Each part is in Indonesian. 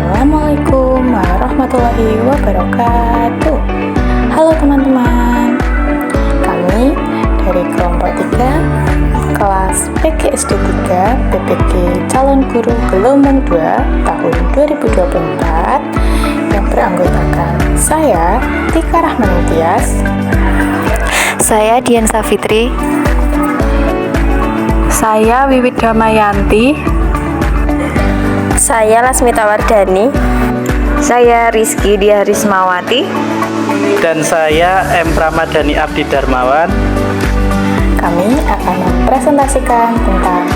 Assalamualaikum warahmatullahi wabarakatuh. Halo teman-teman, kami dari kelompok 3 kelas PGSD 3 PPG Calon Guru Gelombang 2 tahun 2024 yang beranggotakan saya Tika Rahmanitias, saya Dian Safitri, saya Wiwit Damayanti, saya Lasmita Wardani, saya Rizky Diarismawati, dan saya M. Pramadani Abdi Darmawan. Kami akan mempresentasikan tentang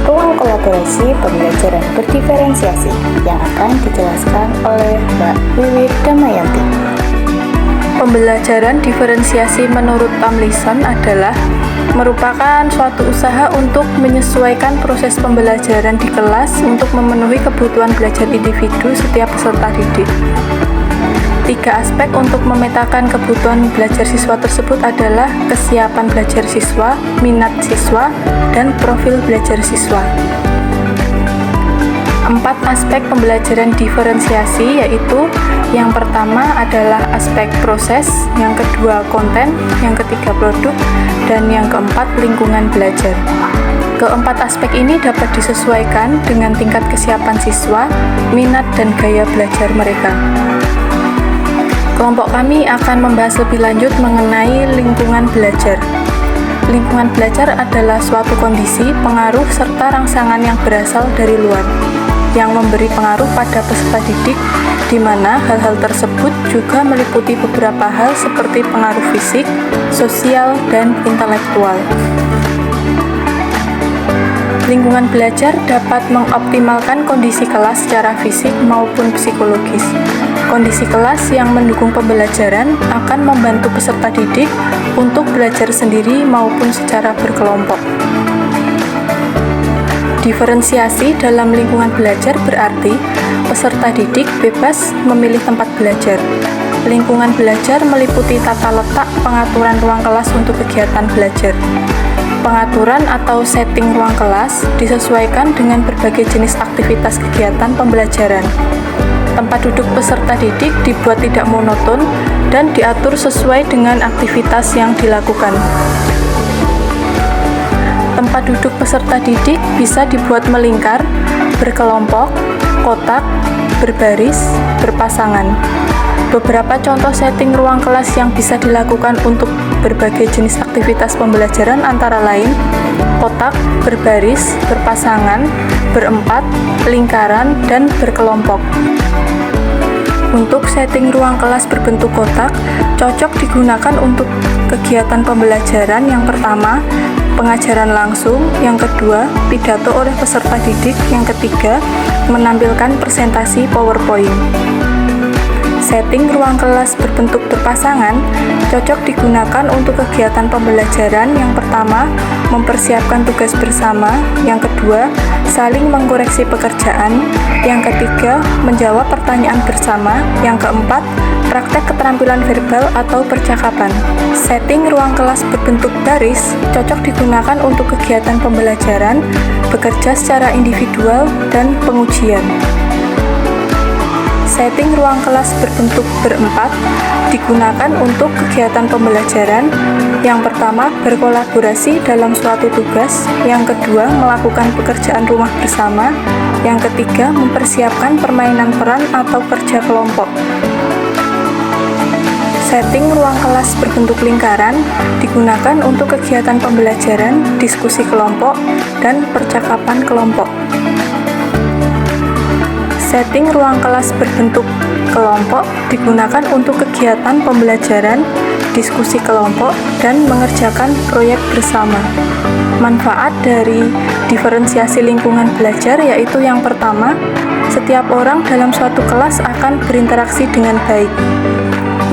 ruang kolaborasi pembelajaran berdiferensiasi yang akan dijelaskan oleh Mbak Wiwit Damayanti. Pembelajaran diferensiasi menurut Tomlinson adalah merupakan suatu usaha untuk menyesuaikan proses pembelajaran di kelas untuk memenuhi kebutuhan belajar individu setiap peserta didik. 3 aspek untuk memetakan kebutuhan belajar siswa tersebut adalah kesiapan belajar siswa, minat siswa, dan profil belajar siswa. 4 aspek pembelajaran diferensiasi yaitu yang pertama adalah aspek proses, yang kedua konten, yang ketiga produk, dan yang keempat lingkungan belajar. Keempat aspek ini dapat disesuaikan dengan tingkat kesiapan siswa, minat, dan gaya belajar mereka. Kelompok kami akan membahas lebih lanjut mengenai lingkungan belajar. Lingkungan belajar adalah suatu kondisi, pengaruh, serta rangsangan yang berasal dari luar, yang memberi pengaruh pada peserta didik, di mana hal-hal tersebut juga meliputi beberapa hal seperti pengaruh fisik, sosial, dan intelektual. Lingkungan belajar dapat mengoptimalkan kondisi kelas secara fisik maupun psikologis. Kondisi kelas yang mendukung pembelajaran akan membantu peserta didik untuk belajar sendiri maupun secara berkelompok. Diferensiasi dalam lingkungan belajar berarti peserta didik bebas memilih tempat belajar. Lingkungan belajar meliputi tata letak pengaturan ruang kelas untuk kegiatan belajar. Pengaturan atau setting ruang kelas disesuaikan dengan berbagai jenis aktivitas kegiatan pembelajaran. Tempat duduk peserta didik dibuat tidak monoton dan diatur sesuai dengan aktivitas yang dilakukan. Tempat duduk peserta didik bisa dibuat melingkar, berkelompok, kotak, berbaris, berpasangan. Beberapa contoh setting ruang kelas yang bisa dilakukan untuk berbagai jenis aktivitas pembelajaran antara lain kotak, berbaris, berpasangan, berempat, lingkaran, dan berkelompok. Untuk setting ruang kelas berbentuk kotak, cocok digunakan untuk kegiatan pembelajaran yang pertama, pengajaran langsung, yang kedua, pidato oleh peserta didik, yang ketiga, menampilkan presentasi PowerPoint. Setting ruang kelas berbentuk berpasangan cocok digunakan untuk kegiatan pembelajaran yang pertama, mempersiapkan tugas bersama, yang kedua, saling mengkoreksi pekerjaan, yang ketiga, menjawab pertanyaan bersama, yang keempat, praktek keterampilan verbal atau percakapan. Setting ruang kelas berbentuk baris cocok digunakan untuk kegiatan pembelajaran, bekerja secara individual, dan pengujian. Setting ruang kelas berbentuk berempat digunakan untuk kegiatan pembelajaran. Yang pertama, berkolaborasi dalam suatu tugas. Yang kedua, melakukan pekerjaan rumah bersama. Yang ketiga, mempersiapkan permainan peran atau kerja kelompok. Setting ruang kelas berbentuk lingkaran digunakan untuk kegiatan pembelajaran, diskusi kelompok, dan percakapan kelompok. Setting ruang kelas berbentuk kelompok digunakan untuk kegiatan pembelajaran, diskusi kelompok, dan mengerjakan proyek bersama. Manfaat dari diferensiasi lingkungan belajar yaitu yang pertama, setiap orang dalam suatu kelas akan berinteraksi dengan baik.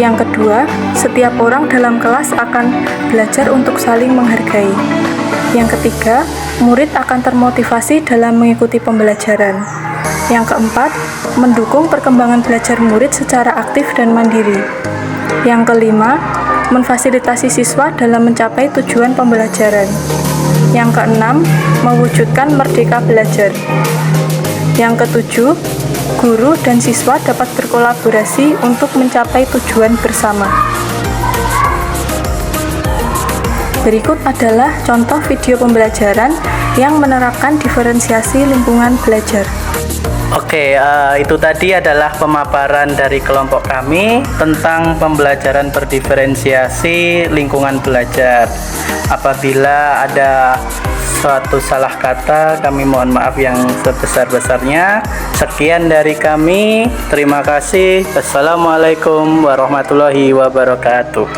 Yang kedua, setiap orang dalam kelas akan belajar untuk saling menghargai. Yang ketiga, murid akan termotivasi dalam mengikuti pembelajaran. Yang keempat, mendukung perkembangan belajar murid secara aktif dan mandiri. Yang kelima, memfasilitasi siswa dalam mencapai tujuan pembelajaran. Yang keenam, mewujudkan merdeka belajar. Yang ketujuh, guru dan siswa dapat berkolaborasi untuk mencapai tujuan bersama. Berikut adalah contoh video pembelajaran yang menerapkan diferensiasi lingkungan belajar. Oke, itu tadi adalah pemaparan dari kelompok kami tentang pembelajaran berdiferensiasi lingkungan belajar. Apabila ada suatu salah kata, kami mohon maaf yang sebesar-besarnya. Sekian dari kami. Terima kasih. Assalamualaikum warahmatullahi wabarakatuh.